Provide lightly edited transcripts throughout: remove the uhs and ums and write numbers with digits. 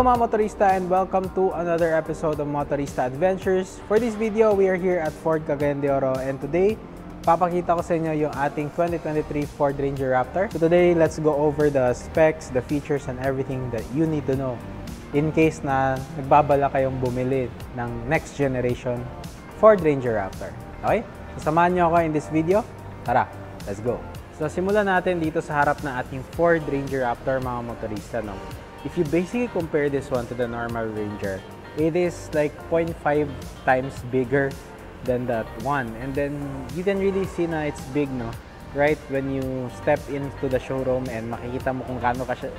mga motorista, and welcome to another episode of Motorista Adventures. For this video, we are here at Ford Cagayan de Oro, and today, papakita ko sa inyo yung ating 2023 Ford Ranger Raptor. So today, let's go over the specs, the features, and everything that you need to know in case na nagbabala kayong bumili ng next generation Ford Ranger Raptor. Okay? So samahan nyo ako in this video. Tara, let's go! So simulan natin dito sa harap ng ating Ford Ranger Raptor, mga motorista, no? If you basically compare this one to the normal Ranger, it is like 0.5 times bigger than that one. And then you can really see na it's big, no? Right? When you step into the showroom and makikita mo kung gaano ka siya,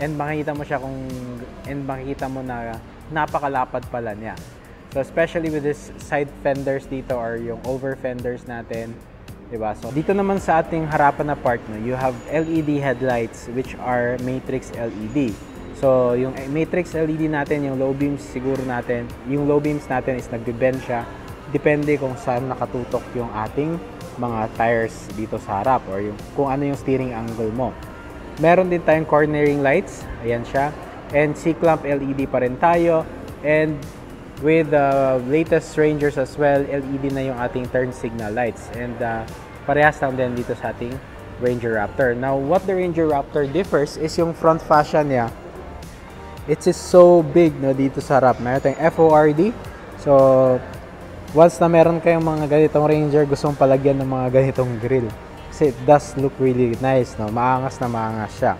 and makikita mo na napakalapad pala niya. So especially with this side fenders dito or yung over fenders natin, diba? So dito naman sa ating harapan na part, no, you have LED headlights which are matrix LED. So yung matrix LED natin, yung low beams siguro natin, yung low beams natin is nagbe-bend siya. Depende kung saan nakatutok yung ating mga tires dito sa harap or yung, kung ano yung steering angle mo. Meron din tayong cornering lights, ayan siya. And C-clamp LED pa rin tayo. And with the latest Rangers as well, LED na yung ating turn signal lights. And parehas lang din dito sa ating Ranger Raptor. Now, what the Ranger Raptor differs is yung front fascia niya. It's just so big, no, dito sa harap. Meron tayong FORD. So, once na meron kayong mga ganitong Ranger, gustong palagyan ng mga ganitong grill. Kasi it does look really nice, no? Maangas na maangas siya.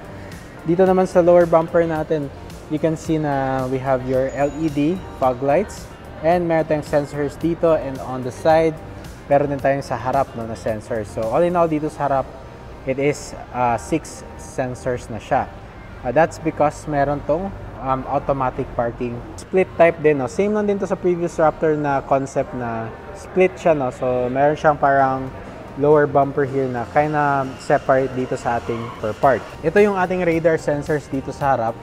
Dito naman sa lower bumper natin, you can see na we have your LED fog lights. And meron tayong sensors dito and on the side. Meron din tayong sa harap, no, na sensors. So, all in all, dito sa harap, it is 6 sensors na siya. That's because meron tong automatic parking. Split type din, no? Same lang din to sa previous Raptor na concept na split siya, no? So, meron siyang parang lower bumper here na kinda separate dito sa ating per part. Ito yung ating radar sensors dito sa harap.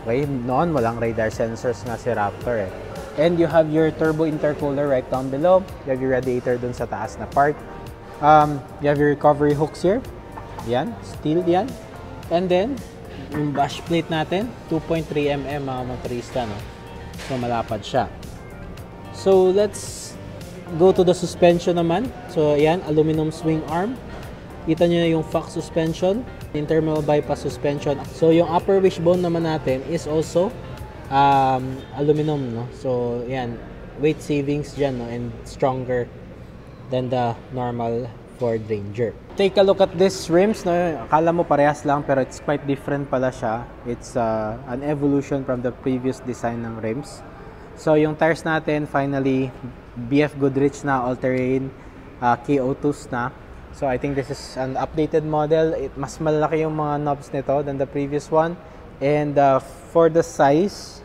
Okay, noon walang radar sensors nga si Raptor, eh. And you have your turbo intercooler right down below. You have your radiator dun sa taas na part. You have your recovery hooks here. Yan, steel yan. And then, yung dash plate natin, 2.3mm, mga motorista, no? So, malapad siya. So, let's go to the suspension naman. So, ayan, aluminum swing arm. Kita nyo yung Fox suspension, internal bypass suspension. So, yung upper wishbone naman natin is also aluminum, no? So, ayan, weight savings dyan, no? And stronger than the normal Ford Ranger. Take a look at these rims, no? Akala mo parehas lang pero it's quite different pala siya. It's an evolution from the previous design ng rims. So yung tires natin finally BF Goodrich na all-terrain, KO2s na. So I think this is an updated model. Mas malaki yung mga knobs nito than the previous one. And for the size,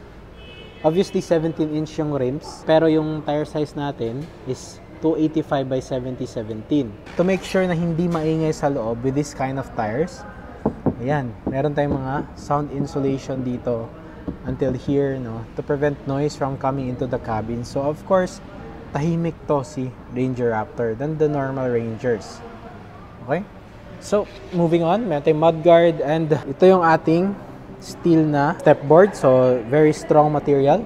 obviously 17-inch yung rims, pero yung tire size natin is 285 by 70/17. To make sure na hindi maingay sa loob with this kind of tires, ayan, meron tayong mga sound insulation dito until here, no, to prevent noise from coming into the cabin. So of course, tahimik to si Ranger Raptor than the normal Rangers. Okay? So, moving on, meron tayong mudguard and ito yung ating steel na stepboard. So, very strong material.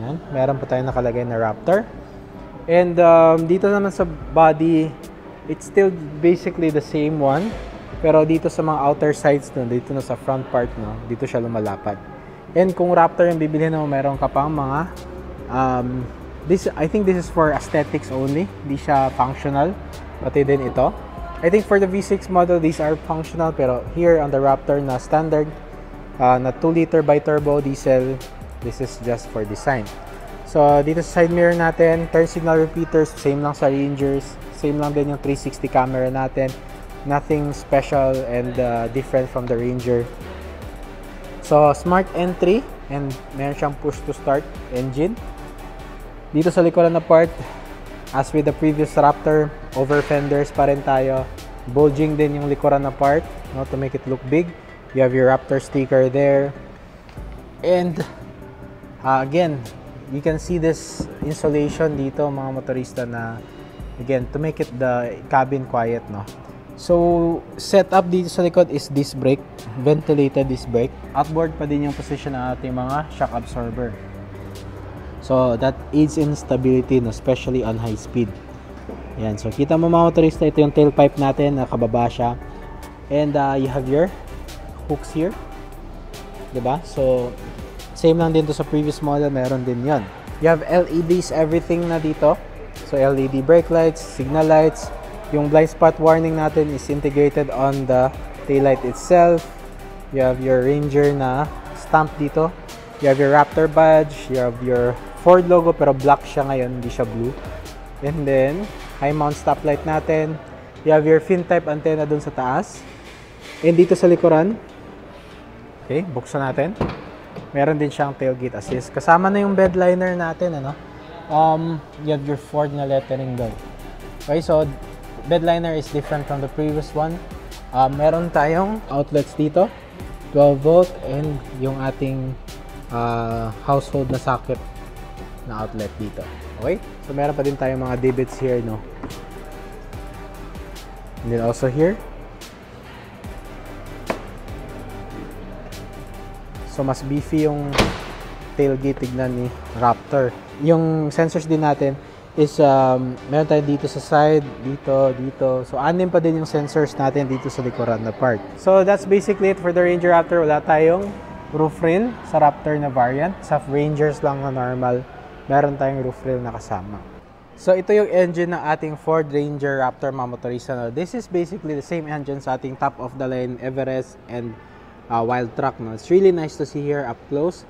Ayan, meron pa tayong nakalagay na Raptor. And dito naman sa body, it's still basically the same one. Pero dito sa mga outer sides, no, dito na sa front part, no, dito siya lumalapad. And kung Raptor yung bibilhin mo, meron ka pang mga I think this is for aesthetics only. Hindi siya functional. Pati din ito. I think for the V6 model, these are functional. Pero here on the Raptor na standard, na 2-liter bi-turbo diesel, this is just for design. So, dito sa side mirror natin, turn signal repeaters, same lang sa Rangers. Same lang din yung 360 camera natin. Nothing special and different from the Ranger. So, smart entry and meron siyang push to start engine. Dito sa likuran na part, as with the previous Raptor, over fenders pa rin tayo. Bulging din yung likuran na part, no, to make it look big. You have your Raptor sticker there. And again, you can see this insulation dito, mga motorista, na again to make it the cabin quiet, no. So, setup dito sa likod is disc brake, ventilated disc brake. Outboard pa din yung position ng ating mga shock absorber. So, that aids in stability, no, especially on high speed. Yan. So, kita mo mga motorista, ito yung tailpipe natin, nakababa siya. And you have your hooks here. Diba? So, same lang din to sa previous model, meron din yon. You have LEDs, everything na dito. So, LED brake lights, signal lights. Yung blind spot warning natin is integrated on the taillight itself. You have your Ranger na stamp dito. You have your Raptor badge. You have your Ford logo pero black siya ngayon, hindi siya blue. And then, high mount stoplight natin. You have your fin type antenna dun sa taas. And dito sa likuran, okay, buksan natin. Meron din siyang tailgate assist. Kasama na yung bed liner natin, ano? You have your Ford na lettering doon. Okay, so bed liner is different from the previous one. Meron tayong outlets dito, 12 volt, and yung ating household na socket na outlet dito. Okay? So meron pa din tayong mga divots here, no? And then also here. So mas beefy yung tailgate, tignan ni Raptor. Yung sensors din natin is meron tayo dito sa side, dito. So anim pa din yung sensors natin dito sa likuran na part. So that's basically it for the Ranger Raptor. Wala tayong roof rail sa Raptor na variant. Sa Rangers lang na normal, meron tayong roof rail na kasama. So ito yung engine ng ating Ford Ranger Raptor, mga motorista. This is basically the same engine sa ating top of the line Everest and Wild Truck. No? It's really nice to see here up close.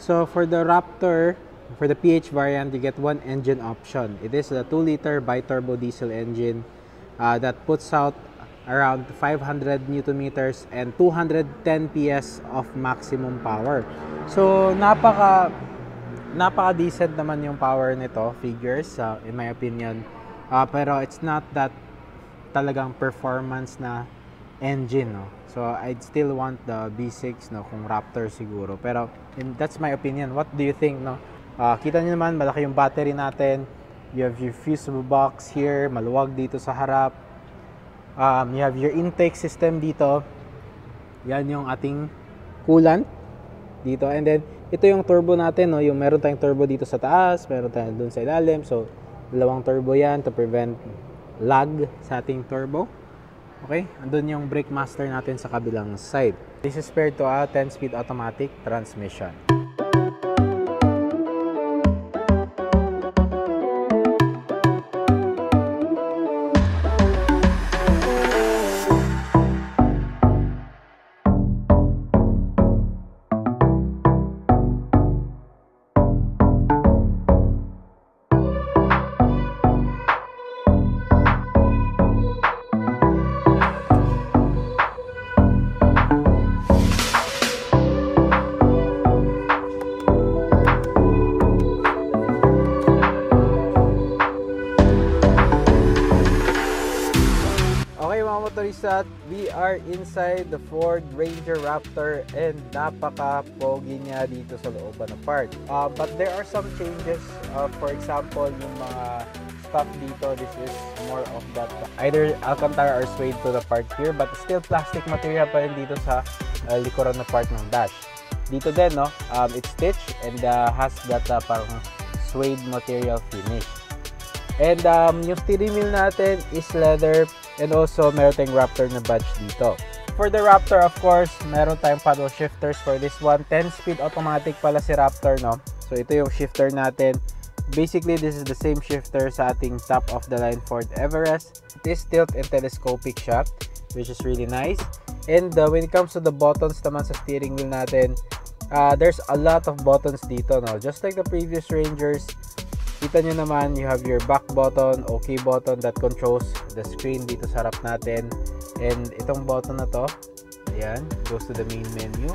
So for the Raptor, for the PH variant, you get one engine option. It is a 2-liter bi-turbo diesel engine that puts out around 500 Newton meters and 210 PS of maximum power. So napaka-decent naman yung power nito, figures, in my opinion. Pero it's not that talagang performance na engine, no? So I'd still want the B6, no, kung Raptor siguro. Pero that's my opinion. What do you think, no? Kita niyo naman, malaki yung battery natin. You have your fusible box here, maluwag dito sa harap. You have your intake system dito. Yan yung ating coolant dito. And then, ito yung turbo natin, no? Yung meron tayong turbo dito sa taas, meron tayong dun sa ilalim. So, dalawang turbo yan to prevent lag sa ating turbo. Okay? Andun yung brake master natin sa kabilang side. This is paired to a 10-speed automatic transmission. Motorista, we are inside the Ford Ranger Raptor and napaka-pogi niya dito sa looban ng part. But there are some changes. For example, yung mga stuff dito, this is more of that either Alcantara or suede to the part here, but still plastic material pa rin dito sa likuran na part ng dash. Dito din, no, it's stitched and has that parang suede material finish. And yung steering wheel natin is leather. And also, meron tayong Raptor na badge dito. For the Raptor, of course, meron tayong paddle shifters for this one. 10-speed automatic pala si Raptor, no? So, ito yung shifter natin. Basically, this is the same shifter sa ating top-of-the-line Ford Everest. It is tilt and telescopic siya, which is really nice. And when it comes to the buttons naman sa steering wheel natin, there's a lot of buttons dito, no? Just like the previous Rangers, kita nyo naman, you have your back button, OK button that controls the screen dito sa harap natin. And itong button na to, ayan, goes to the main menu.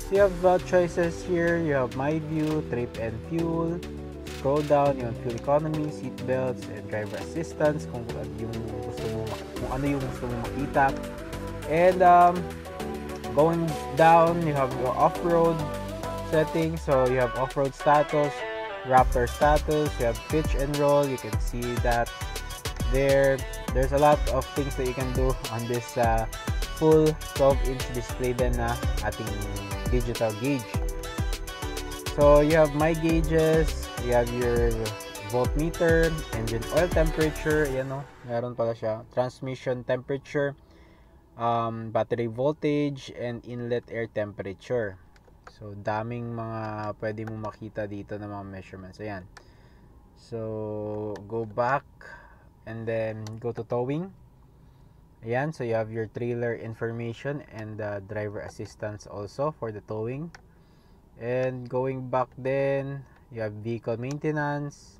So you have choices here. You have My View, Trip and Fuel. Scroll down, you have fuel economy, seat belts, and driver assistance kung ano yung gusto mo makita. And going down, you have your off-road settings. So you have off-road status, Raptor status, you have pitch and roll, you can see that there. there's a lot of things that you can do on this full 12-inch display din na ating digital gauge. So you have my gauges, you have your voltmeter, engine oil temperature, ayan o, meron pala siya, transmission temperature, battery voltage, and inlet air temperature. So daming mga pwede mo makita dito na mga measurements. Ayan. So go back and then go to towing. Ayan, so you have your trailer information and driver assistance also for the towing. And going back then, you have vehicle maintenance,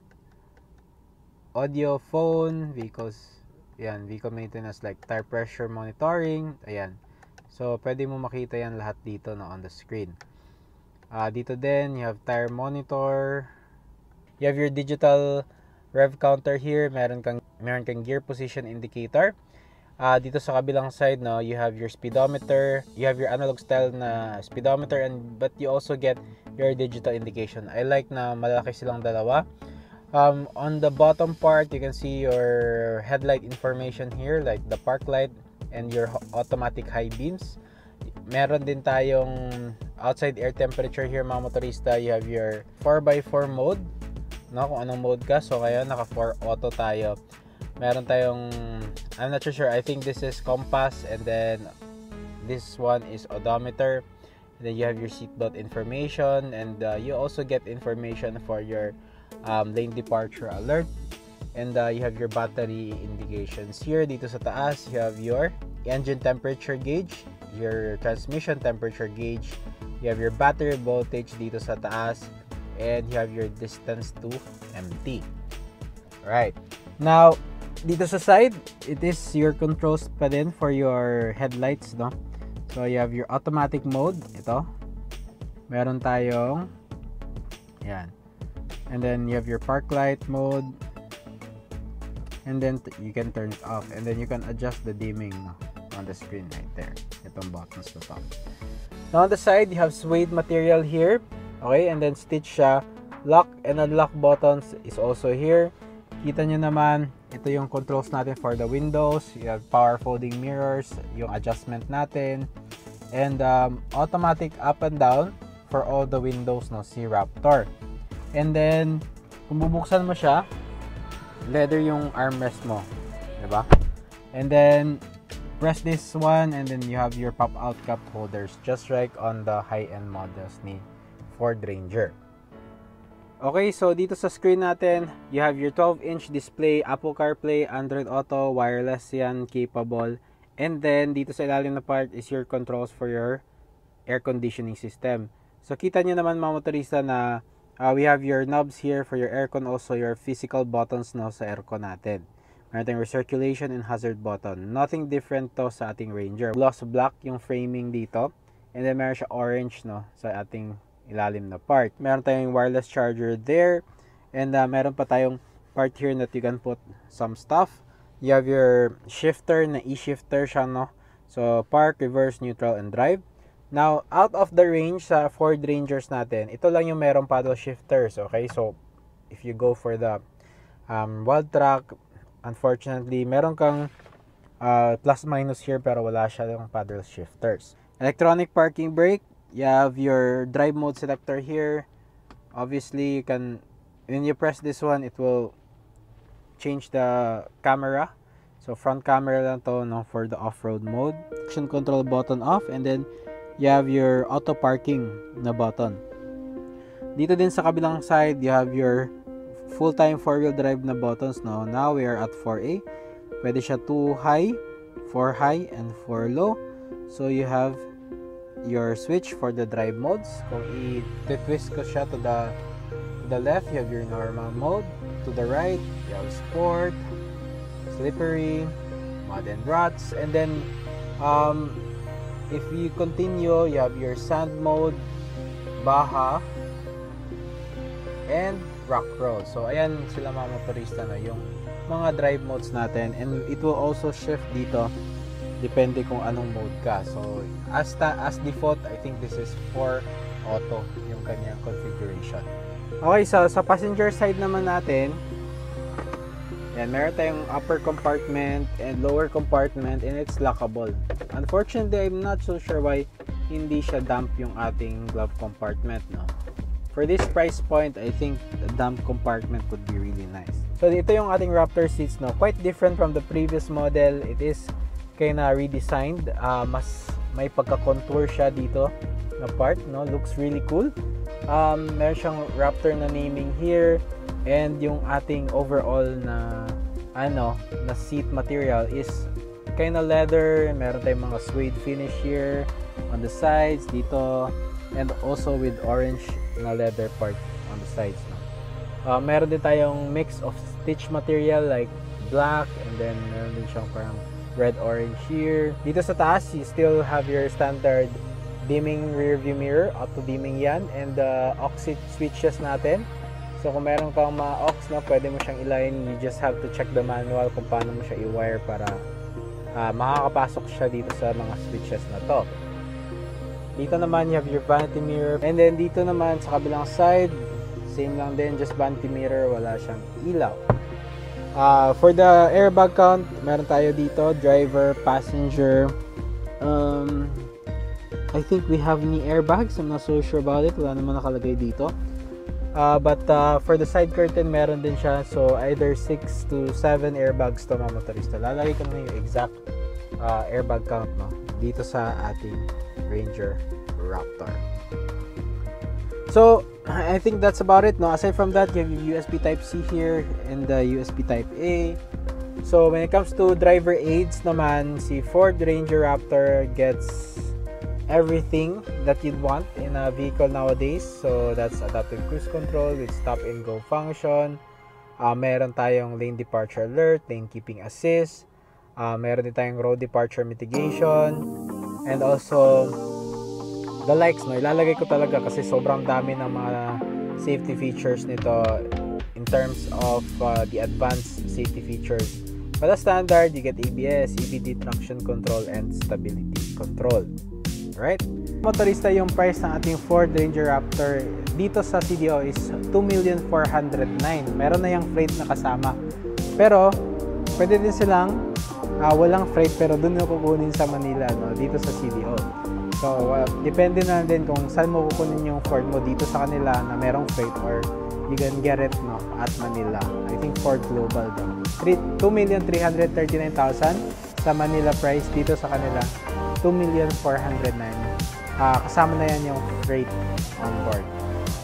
audio, phone, vehicles, ayan, vehicle maintenance like tire pressure monitoring, ayan. So pwede mo makita yan lahat dito no, on the screen. Dito din, you have tire monitor, you have your digital rev counter here, meron kang gear position indicator. Dito sa kabilang side, no, you have your speedometer, you have your analog style na speedometer, but you also get your digital indication. I like na malaki silang dalawa. On the bottom part, you can see your headlight information here, like the park light and your automatic high beams. Meron din tayong outside air temperature here, mga motorista. You have your 4x4 mode, no, kung anong mode ka. So kaya naka 4 auto tayo. Meron tayong, I'm not sure, I think this is compass, and then this one is odometer, and then you have your seatbelt information, and you also get information for your lane departure alert, and you have your battery indications here. Dito sa taas, you have your engine temperature gauge, your transmission temperature gauge, you have your battery voltage dito sa taas, and you have your distance to empty. Alright, now dito sa side, it is your controls pa din for your headlights, no? So you have your automatic mode, ito. Meron tayong yan. And then you have your park light mode. And then you can turn it off, and then you can adjust the dimming, no, on the screen right there. Itong buttons to top. Now on the side, you have suede material here. Okay, and then stitch siya. Lock and unlock buttons is also here. Kita nyo naman, ito yung controls natin for the windows. You have power folding mirrors, yung adjustment natin, and automatic up and down for all the windows, no, si Raptor. And then kung bubuksan mo siya, leather yung armrest mo, diba? And then press this one, and then you have your pop-out cup holders, just like on the high-end models ni Ford Ranger. Okay, so dito sa screen natin, you have your 12-inch display, Apple CarPlay, Android Auto, wireless yan, capable. And then, dito sa ilalim na part is your controls for your air conditioning system. So, kita nyo naman mga motorista na we have your knobs here for your aircon, also your physical buttons, no, sa aircon natin. Meron tayong recirculation and hazard button. Nothing different to sa ating Ranger. Gloss black yung framing dito. And then, meron siya orange, no, sa ating ilalim na part. Meron tayong wireless charger there, and meron pa tayong part here that you can put some stuff. You have your shifter na e-shifter siya, no? So park, reverse, neutral, and drive. Now out of the range sa Ford Rangers natin, ito lang yung merong paddle shifters. Okay, so if you go for the Wildtrak, unfortunately meron kang plus minus here, pero wala siya yung paddle shifters. Electronic parking brake. You have your drive mode selector here. Obviously, you can, when you press this one, it will change the camera. So front camera lang to, no, for the off-road mode. Action control button off, and then you have your auto parking na button. Dito din sa kabilang side, you have your full-time 4-wheel drive na buttons, no. Now we are at 4A. Pwede siya 2 high, 4 high, and 4 low. So you have your switch for the drive modes. Kung i-twist ko siya to the left, you have your normal mode. To the right, you have sport, slippery, mud and ruts, and then if you continue, you have your sand mode, baha, and rock roll. So ayan sila mga motorista, no, yung mga drive modes natin, and it will also shift dito depende kung anong mode ka. So as default, I think this is for auto yung kanyang configuration. Okay, so sa passenger side naman natin, Yan, meron tayong upper compartment and lower compartment and it's lockable. Unfortunately, I'm not so sure why hindi siya damp yung ating glove compartment, no? For this price point, I think the damp compartment would be really nice. So, ito yung ating Raptor seats, no? Quite different from the previous model. It is kinda redesigned. Mas may pagka-contour siya dito na part, no? Looks really cool. Meron siyang Raptor na naming here. And yung ating overall na seat material is kinda leather. Meron tayong mga suede finish here on the sides dito, and also with orange na leather part on the sides, no? Meron din tayong mix of stitch material like black, and then meron din siyang parang red orange here. Dito sa taas, you still have your standard dimming rear view mirror, auto dimming yan, and the aux switches natin. So, kung meron kang mga aux na pwede mo siyang i-line, you just have to check the manual kung paano mo siya i-wire para makakapasok siya dito sa mga switches na to. Dito naman, you have your vanity mirror. And then, dito naman sa kabilang side, same lang din, just vanity mirror, wala siyang ilaw. For the airbag count, meron tayo dito, driver, passenger. I think we have knee airbags. I'm not so sure about it. Wala naman nakalagay dito. But for the side curtain, meron din siya. So, either 6 to 7 airbags to mga motorista. Lalagay ko na yung exact airbag count, no, dito sa ating Ranger Raptor. So, I think that's about it, no? Aside from that, you have your USB Type-C here and the USB Type-A. So, when it comes to driver aids naman, si Ford Ranger Raptor gets everything that you'd want in a vehicle nowadays. So that's adaptive cruise control with stop and go function. Meron tayong lane departure alert, lane keeping assist. Meron din tayong road departure mitigation. And also the likes, no, ilalagay ko talaga kasi sobrang dami ng mga safety features nito in terms of the advanced safety features. But the standard, you get ABS, EBD traction control, and stability control. Right? Motorista, yung price ng ating Ford Ranger Raptor dito sa CDO is 2,409,000. Meron na yung freight na kasama. Pero, pwede din silang walang freight pero dun na kukunin sa Manila, no? Dito sa CDO. So, depende na din kung saan mo kukunin yung Ford mo dito sa kanila na merong freight, or you can get it, no, at Manila. I think Ford Global daw. 2,339,000 sa Manila price, dito sa kanila 2,409,000. Kasama na yan yung freight on board.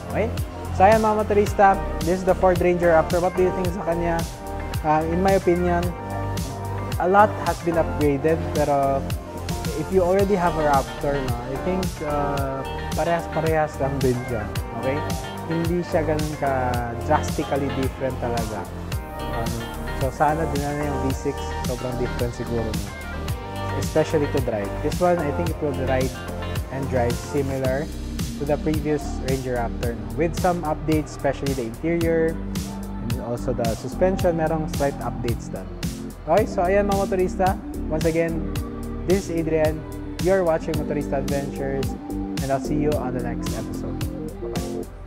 Okay? So ayan mga motorista, this is the Ford Ranger Raptor. What do you think sa kanya? In my opinion, a lot has been upgraded, pero if you already have a Raptor, no, I think parehas-parehas lang din siya. Okay? Hindi siya ganun ka drastically different talaga. So sana din na yung V6, sobrang different siguro niya. Especially to drive. This one, I think it will ride and drive similar to the previous Ranger Raptor, no? With some updates, especially the interior and also the suspension, merong slight updates done. Okay, so ayan mga motorista. Once again, this is Adrian. You're watching Motorista Adventures, and I'll see you on the next episode. Bye-bye.